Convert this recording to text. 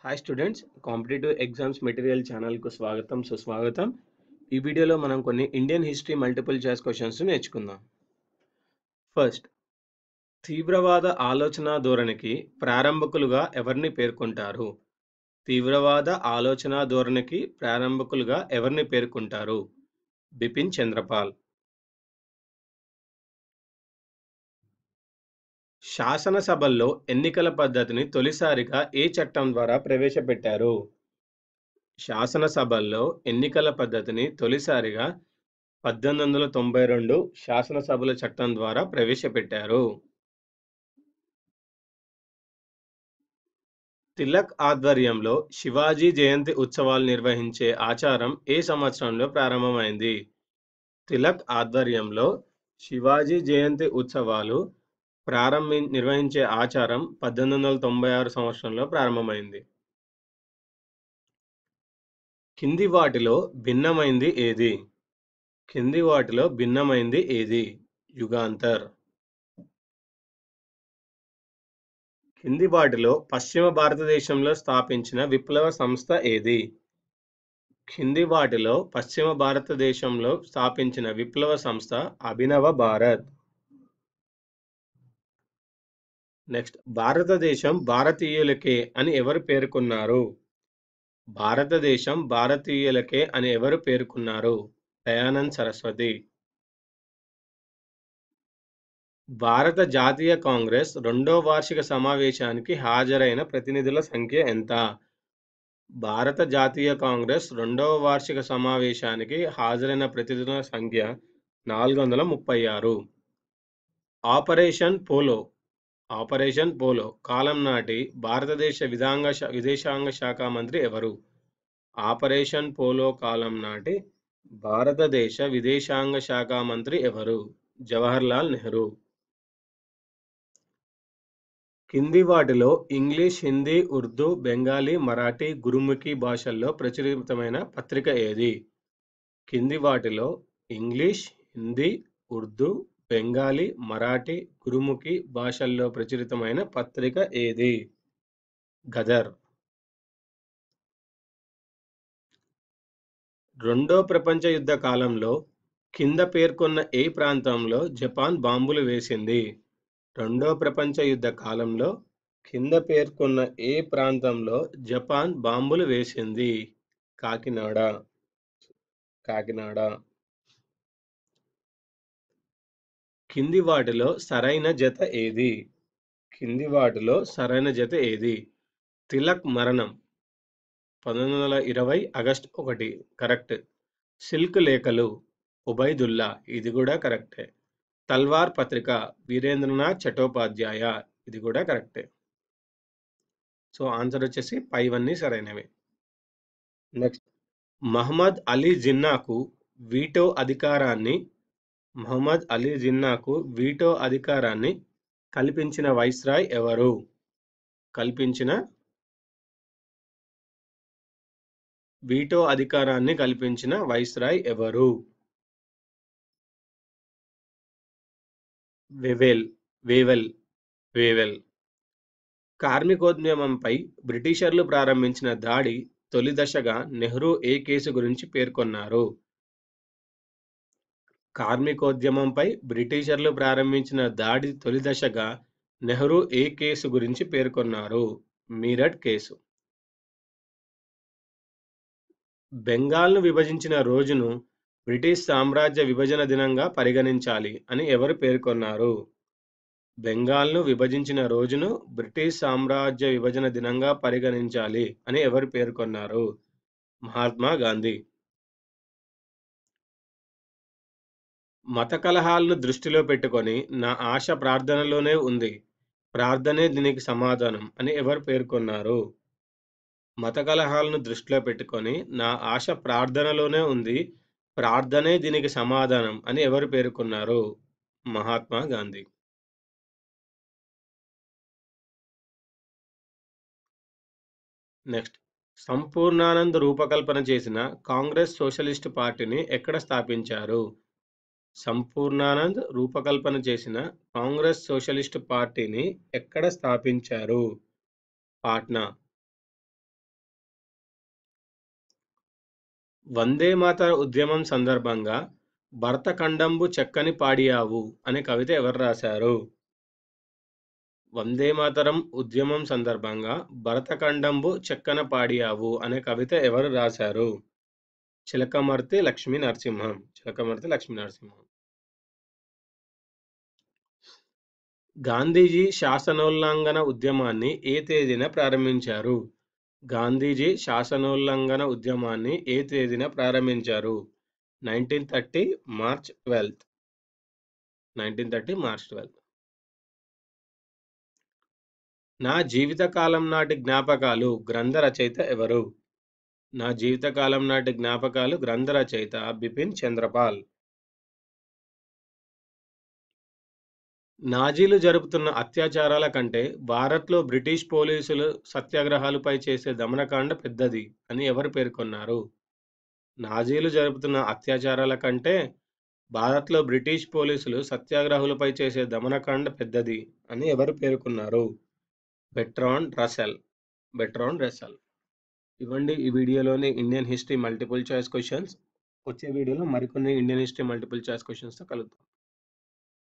Hi students, competitive exams material ఛానల్కు స్వాగతం సుస్వాగతం. ఈ వీడియోలో మనం కొన్ని Indian history multiple choice questions నేర్చుకుందాం. ఫస్ట్, తీవ్రవాద ఆలోచన ధోరణికి ప్రారంభకులుగా ఎవరిని పేర్కొంటారు? తీవ్రవాద ఆలోచన ధోరణికి ప్రారంభకులుగా ఎవరిని పేర్కొంటారు? బిపిన్ చంద్రపాల్. శాసనసభల్లో ఎన్నికల పద్ధతిని తొలిసారిగా ఏ చట్టం ద్వారా ప్రవేశపెట్టారు? శాసనసభల్లో ఎన్నికల పద్ధతిని తొలిసారిగా 1892 శాసనసభల చట్టం ద్వారా ప్రవేశపెట్టారు. తిలక్ ఆధ్వర్యంలో శివాజీ జయంతి ఉత్సవాలు నిర్వహించే ఆచారం ఏ సంవత్సరంలో ప్రారంభమైంది? తిలక్ ఆధ్వర్యంలో శివాజీ జయంతి ఉత్సవాలు నిర్వహించే ఆచారం 1896 సంవత్సరంలో ప్రారంభమైంది. కింది వాటిలో భిన్నమైంది ఏది? కింది వాటిలో భిన్నమైంది ఏది? యుగాంతర్. కింది వాటిలో పశ్చిమ భారతదేశంలో స్థాపించిన విప్లవ సంస్థ ఏది? కింది వాటిలో పశ్చిమ భారతదేశంలో స్థాపించిన విప్లవ సంస్థ అభినవ భారత్. నెక్స్ట్, భారతదేశం భారతీయులకే అని ఎవరు పేర్కొన్నారు? భారతదేశం భారతీయులకే అని ఎవరు పేర్కొన్నారు? దయానంద్ సరస్వతి. భారత జాతీయ కాంగ్రెస్ రెండో వార్షిక సమావేశానికి హాజరైన ప్రతినిధుల సంఖ్య ఎంత? భారత జాతీయ కాంగ్రెస్ రెండవ వార్షిక సమావేశానికి హాజరైన ప్రతినిధుల సంఖ్య 436. ఆపరేషన్ పోలో కాలం నాటి భారతదేశ విదేశాంగ శాఖ మంత్రి ఎవరు? ఆపరేషన్ పోలో కాలం నాటి భారతదేశ విదేశాంగ శాఖ మంత్రి ఎవరు? జవహర్లాల్ నెహ్రూ. కింది వాటిలో ఇంగ్లీష్, హిందీ, ఉర్దూ, బెంగాలీ, మరాఠీ, గురుముఖి భాషల్లో ప్రచురితమైన పత్రిక ఏది? కింది వాటిలో ఇంగ్లీష్, హిందీ, ఉర్దూ, బెంగాలీ, మరాఠీ, గురుముఖి భాషల్లో ప్రచురితమైన పత్రిక ఏది? గదర్. రెండో ప్రపంచ యుద్ధ కాలంలో కింద పేర్కొన్న ఏ ప్రాంతంలో జపాన్ బాంబులు వేసింది? రెండో ప్రపంచ యుద్ధ కాలంలో కింద పేర్కొన్న ఏ ప్రాంతంలో జపాన్ బాంబులు వేసింది? కాకినాడ. కింది వాటిలో సరైన జత ఏది? కింది వాటిలో సరైన జత ఏది? తిలక్ మరణం 1920 ఆగస్టు 1 కరెక్ట్. సిల్క్ లేఖలు ఉబైదుల్లా, ఇది కూడా కరెక్టే. తల్వార్ పత్రిక వీరేంద్రనాథ్ చటోపాధ్యాయ, ఇది కూడా కరెక్టే. సో ఆన్సర్ వచ్చేసి పైవన్నీ సరైనవి. నెక్స్ట్, మహమ్మద్ అలీ జిన్నాకు వీటో అధికారాన్ని కల్పించిన వైస్రాయ్ ఎవరు? వీటో అధికారాన్ని కల్పించిన వైస్రాయ్ ఎవరు? వేవెల్. కార్మికోద్యమంపై బ్రిటిషర్లు ప్రారంభించిన దాడి తొలి దశగా నెహ్రూ ఏ కేసు గురించి పేర్కొన్నారు? కార్మికోద్యమంపై బ్రిటిషర్లు ప్రారంభించిన దాడి తొలి దశగా నెహ్రూ ఏ కేసు గురించి పేర్కొన్నారు? మీరట్ కేసు. బెంగాల్ను విభజించిన రోజును బ్రిటిష్ సామ్రాజ్య విభజన దినంగా పరిగణించాలి అని ఎవరు పేర్కొన్నారు? బెంగాల్ను విభజించిన రోజును బ్రిటిష్ సామ్రాజ్య విభజన దినంగా పరిగణించాలి అని ఎవరు పేర్కొన్నారు? మహాత్మా గాంధీ. మత కలహాలను దృష్టిలో పెట్టుకొని నా ఆశ ప్రార్థనలోనే ఉంది, ప్రార్థనే దీనికి సమాధానం అని ఎవరు పేర్కొన్నారు? మత కలహాలను దృష్టిలో పెట్టుకొని నా ఆశ ప్రార్థనలోనే ఉంది, ప్రార్థనే దీనికి సమాధానం అని ఎవరు పేర్కొన్నారు? మహాత్మా గాంధీ. నెక్స్ట్, సంపూర్ణానంద్ రూపకల్పన చేసిన కాంగ్రెస్ సోషలిస్టు పార్టీని ఎక్కడ స్థాపించారు? సంపూర్ణానంద్ రూపకల్పన చేసిన కాంగ్రెస్ సోషలిస్టు పార్టీని ఎక్కడ స్థాపించారు? పాట్నా. వందే మాతర ఉద్యమం సందర్భంగా భరతఖండంబు చక్కని పాడియావు అనే కవిత ఎవరు రాశారు? వందే మాతరం ఉద్యమం సందర్భంగా భరతఖండంబు చెక్కన పాడియావు అనే కవిత ఎవరు రాశారు? చిలకమర్తి లక్ష్మీ నరసింహం. చిలకమర్తి లక్ష్మీ నరసింహం. గాంధీజీ శాసనోల్లంఘన ఉద్యమాన్ని ఏ తేదీన ప్రారంభించారు? గాంధీజీ శాసనోల్లంఘన ఉద్యమాన్ని ఏ తేదీన ప్రారంభించారు? 1930 మార్చ్ 12th. 1930 March 12th. నా జీవితకాలం నాటి జ్ఞాపకాలు గ్రంథ రచయిత ఎవరు? నా జీవితకాలం నాటి జ్ఞాపకాలు గ్రంథ రచయిత బిపిన్ చంద్రపాల్. నాజీలు జరుపుతున్న అత్యాచారాల కంటే భారత్లో బ్రిటిష్ పోలీసులు సత్యాగ్రహాలపై చేసే దమనకాండ పెద్దది అని ఎవరు పేర్కొన్నారు? నాజీలు జరుపుతున్న అత్యాచారాల కంటే భారత్లో బ్రిటిష్ పోలీసులు సత్యాగ్రహులపై చేసే దమనకాండ పెద్దది అని ఎవరు పేర్కొన్నారు? Bertrand Russell. Bertrand Russell. ఇవ్వండి ఈ వీడియోలోని Indian history multiple choice questions. వచ్చే వీడియోలో మరికొన్ని ఇండియన్ హిస్టరీ మల్టిపుల్ చాయిస్ క్వశ్చన్స్తో కలుద్దాం.